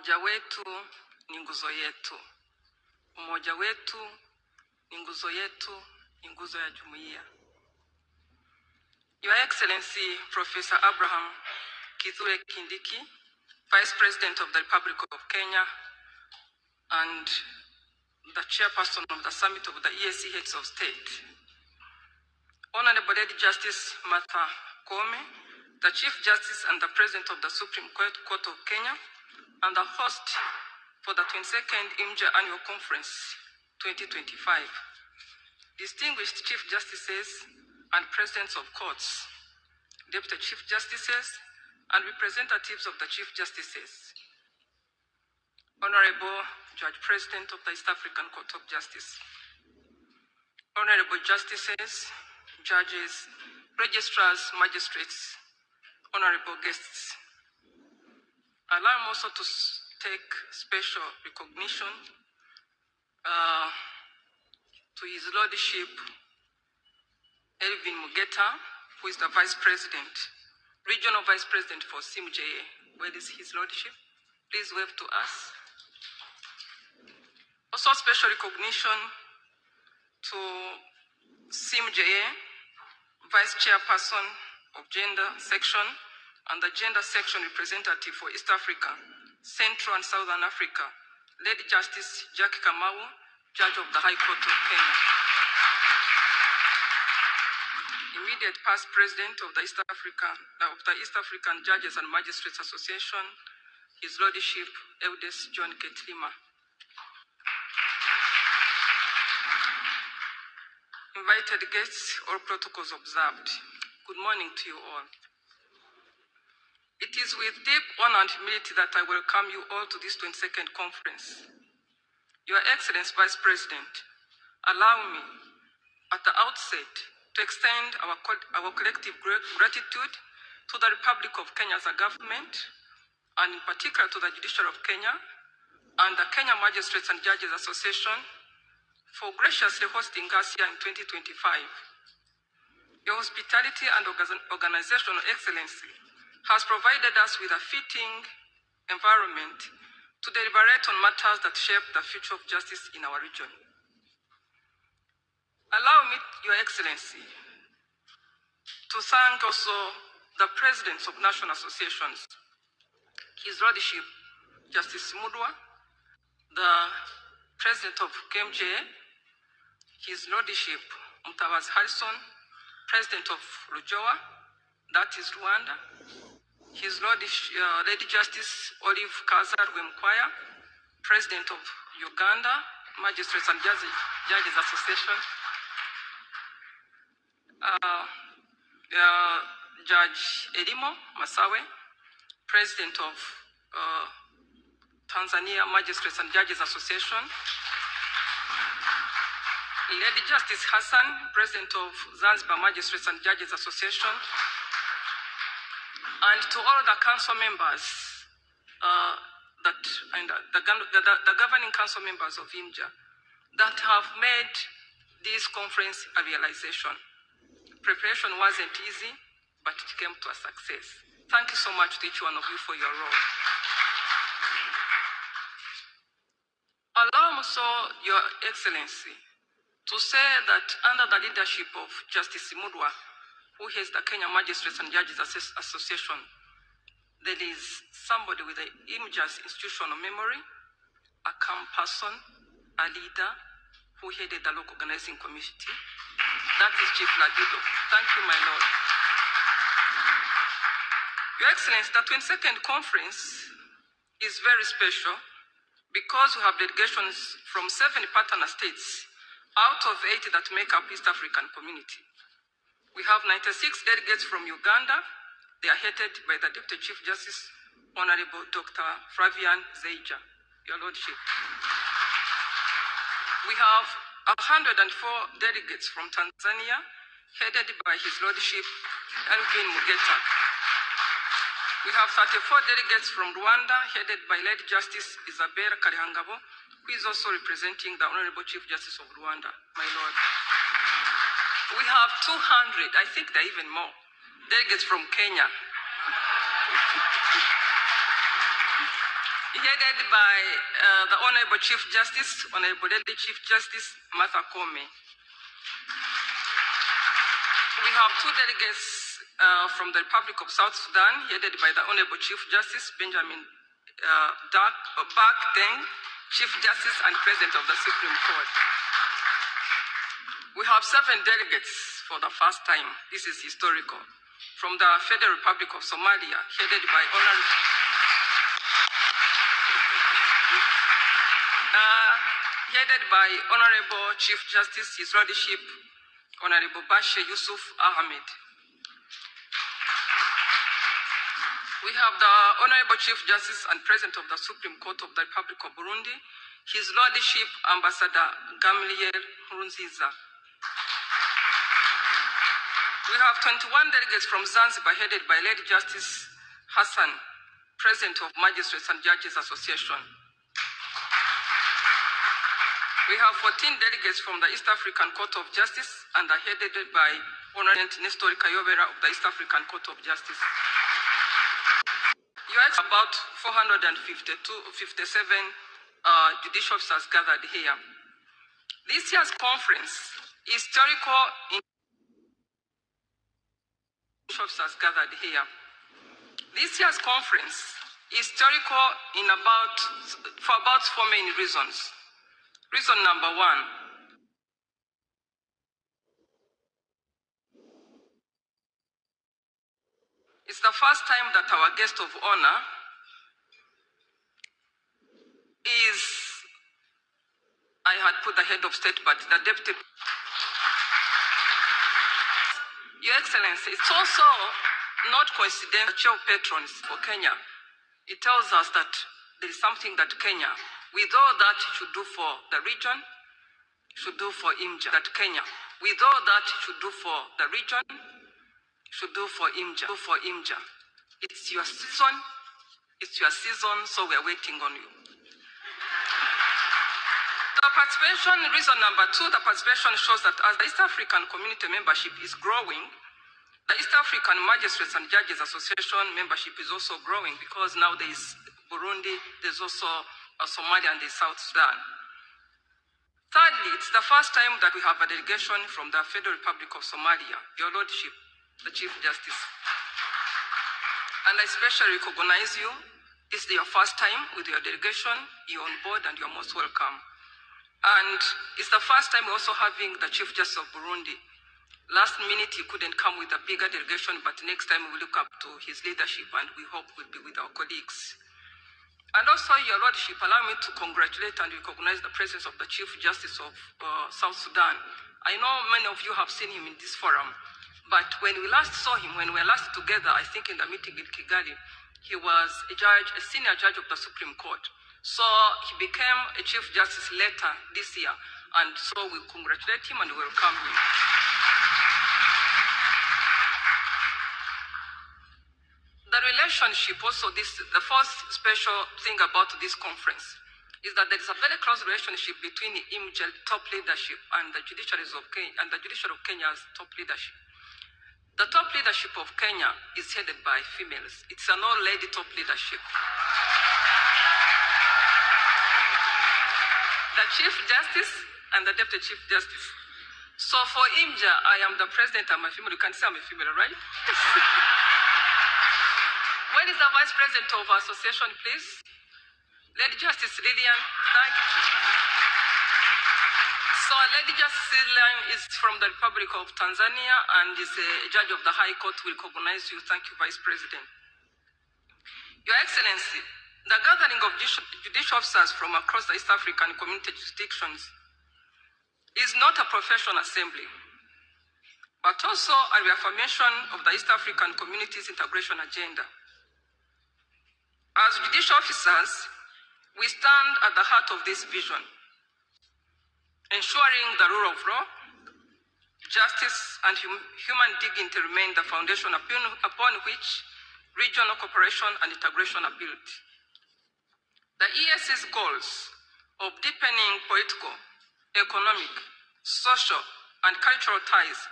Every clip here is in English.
Umoja wetu ni nguzo yetu. Umoja wetu ni nguzo yetu, ni nguzo ya jumuiya. Your Excellency Professor Abraham Kithure Kindiki, Vice President of the Republic of Kenya and the Chairperson of the Summit of the EAC Heads of State. Honorable Lady Justice Martha Koome, the Chief Justice and the President of the Supreme Court of Kenya, and the host for the 22nd EAMJA Annual Conference 2025. Distinguished Chief Justices and Presidents of Courts, Deputy Chief Justices, and representatives of the Chief Justices. Honorable Judge President of the East African Court of Justice. Honorable Justices, Judges, Registrars, Magistrates, honorable guests. Allow me also to take special recognition to His Lordship Elvin Mugeta, who is the Vice President, Regional Vice President for EAMJA. Where is His Lordship? Please wave to us. Also special recognition to EAMJA, Vice Chairperson of Gender Section and the Gender Section Representative for East Africa, Central and Southern Africa, Lady Justice Jackie Kamau, Judge of the High Court of Kenya. Immediate past President of the East African Judges and Magistrates Association, His Lordship Eldest John Ketlima. Invited guests, all protocols observed. Good morning to you all. It is with deep honor and humility that I welcome you all to this 22nd conference. Your Excellency Vice President, allow me at the outset to extend our collective gratitude to the Republic of Kenya as a government, and in particular to the Judiciary of Kenya and the Kenya Magistrates and Judges Association for graciously hosting us here in 2025. Your hospitality and organizational excellency has provided us with a fitting environment to deliberate on matters that shape the future of justice in our region. Allow me, Your Excellency, to thank also the presidents of national associations, His Lordship Justice Mudwa, the President of EAMJA, His Lordship Mutabazi Harrison, President of Rujoa, that is Rwanda, His Lordship Lady Justice Olive Kazar Wemkwaya, President of Uganda, Magistrates and Judges Association, Judge Elimo Masawe, President of Tanzania Magistrates and Judges Association, Lady Justice Hassan, President of Zanzibar Magistrates and Judges Association, and to all the council members, the governing council members of EAMJA that have made this conference a realization. Preparation wasn't easy, but it came to a success. Thank you so much to each one of you for your role. Allow me also, Your Excellency, to say that under the leadership of Justice Mudwa, who heads the Kenya Magistrates and Judges Association, there is somebody with the EAMJA's institutional memory, a calm person, a leader, who headed the local organizing committee. That is Chief Ladido. Thank you, my Lord. Your Excellency, the 22nd conference is very special because we have delegations from 7 partner states out of 8 that make up East African community. We have 96 delegates from Uganda. They are headed by the Deputy Chief Justice, Honorable Dr. Flavian Zeija, Your Lordship. We have 104 delegates from Tanzania, headed by His Lordship Elvin Mugeta. We have 34 delegates from Rwanda, headed by Lady Justice Isabella Kalihangabo, who is also representing the Honorable Chief Justice of Rwanda, my Lord. We have 200, I think there are even more, delegates from Kenya. headed by the Honorable Chief Justice, Honorable Lady Chief Justice Martha Koome. We have two delegates from the Republic of South Sudan, headed by the Honorable Chief Justice Benjamin Bak Deng, Chief Justice and President of the Supreme Court. We have 7 delegates for the first time. This is historical. From the Federal Republic of Somalia, headed by Honorable Chief Justice, His Lordship, Honorable Bashir Yusuf Ahmed. We have the Honorable Chief Justice and President of the Supreme Court of the Republic of Burundi, His Lordship Ambassador Gamliel Nkurunziza. We have 21 delegates from Zanzibar, headed by Lady Justice Hassan, President of Magistrates and Judges Association. We have 14 delegates from the East African Court of Justice and are headed by Honorable Nestor Kayobera of the East African Court of Justice. You have about 457 judicial officers gathered here. This year's conference is historical in officers gathered here. This year's conference is historical for about 4 main reasons. Reason number 1. It's the first time that our guest of honor is, I had put the head of state, but the deputy. Your Excellency, it's also not coincidental patrons for Kenya. It tells us that there is something that Kenya, with all that should do for the region, should do for EAMJA. That Kenya, with all that should do for the region, should do for EAMJA. It's your season, so we're waiting on you. The participation, reason number 2, the participation shows that as the East African community membership is growing, the East African Magistrates and Judges Association membership is also growing, because now there is Burundi, there's also Somalia and there's South Sudan. Thirdly, it's the first time that we have a delegation from the Federal Republic of Somalia, Your Lordship, the Chief Justice. And I especially recognize you. This is your first time with your delegation. You're on board and you're most welcome. And it's the first time we're also having the Chief Justice of Burundi. Last minute, he couldn't come with a bigger delegation, but next time we look up to his leadership and we hope we'll be with our colleagues. And also, Your Lordship, allow me to congratulate and recognize the presence of the Chief Justice of South Sudan. I know many of you have seen him in this forum, but when we last saw him, when we were last together, I think in the meeting in Kigali, he was a senior judge of the Supreme Court. So he became a Chief Justice later this year, and so we congratulate him and welcome him. The relationship also, the first special thing about this conference is that there is a very close relationship between the EAMJA top leadership and the judiciary of Kenya, and the judiciary of Kenya's top leadership. The top leadership of Kenya is headed by females. It's an all-lady top leadership. The Chief Justice and the Deputy Chief Justice. So for EAMJA, I am the president, I'm a female. You can say I'm a female, right? Where is the Vice President of our association, please? Lady Justice Lillian, thank you. So Lady Justice Lillian is from the Republic of Tanzania and is a judge of the High Court. We recognize you. Thank you, Vice President. Your Excellency, the gathering of judicial officers from across the East African community jurisdictions is not a professional assembly, but also a reaffirmation of the East African community's integration agenda. As judicial officers, we stand at the heart of this vision, ensuring the rule of law, justice, and human dignity remain the foundation upon which regional cooperation and integration are built. The EAC's goals of deepening political, economic, social, and cultural ties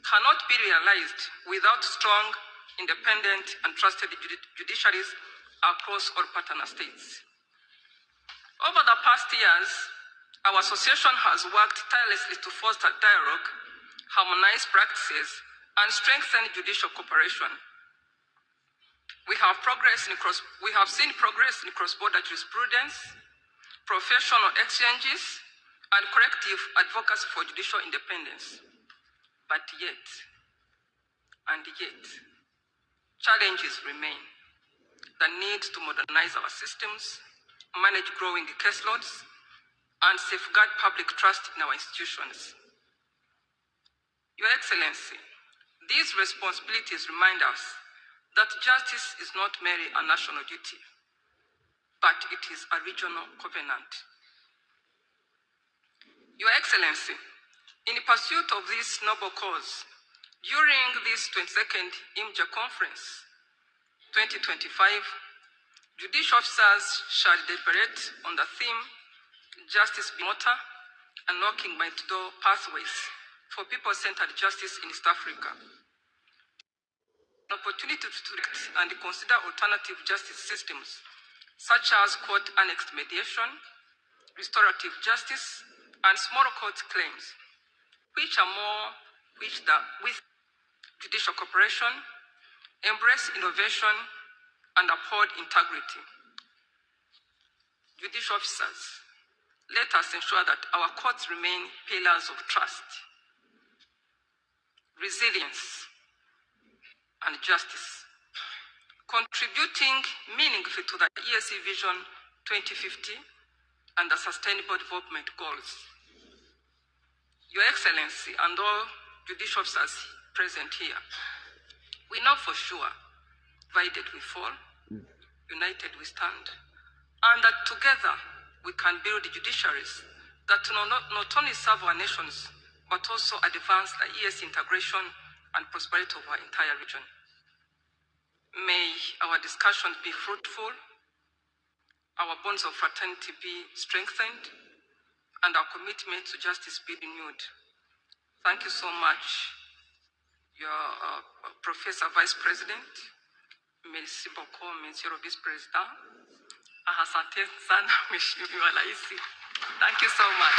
cannot be realized without strong, independent, and trusted judiciaries across all partner states. Over the past years, our association has worked tirelessly to foster dialogue, harmonize practices, and strengthen judicial cooperation. We have seen progress in cross-border jurisprudence, professional exchanges, and collective advocacy for judicial independence. But yet, challenges remain. The need to modernize our systems, manage growing caseloads, and safeguard public trust in our institutions. Your Excellency, these responsibilities remind us that justice is not merely a national duty, but it is a regional covenant. Your Excellency, in pursuit of this noble cause, during this 22nd EAMJA Conference 2025, judicial officers shall deliberate on the theme, Justice be Mortar, Unlocking Door Pathways for People-Centered Justice in East Africa. An opportunity to reflect and consider alternative justice systems, such as court-annexed mediation, restorative justice, and small court claims, with judicial cooperation, embrace innovation, and uphold integrity. Judicial officers, let us ensure that our courts remain pillars of trust, resilience, and justice, contributing meaningfully to the EAC Vision 2050 and the Sustainable Development Goals. Your Excellency and all judicial officers present here, we know for sure, divided we fall, united we stand, and that together we can build judiciaries that not only serve our nations, but also advance the EAC integration and prosperity of our entire region. May our discussions be fruitful, our bonds of fraternity be strengthened, and our commitment to justice be renewed. Thank you so much, your Professor Vice President. Merci beaucoup, Monsieur le Vice-Président. Asante sana, Mheshimiwa Rais. Thank you so much.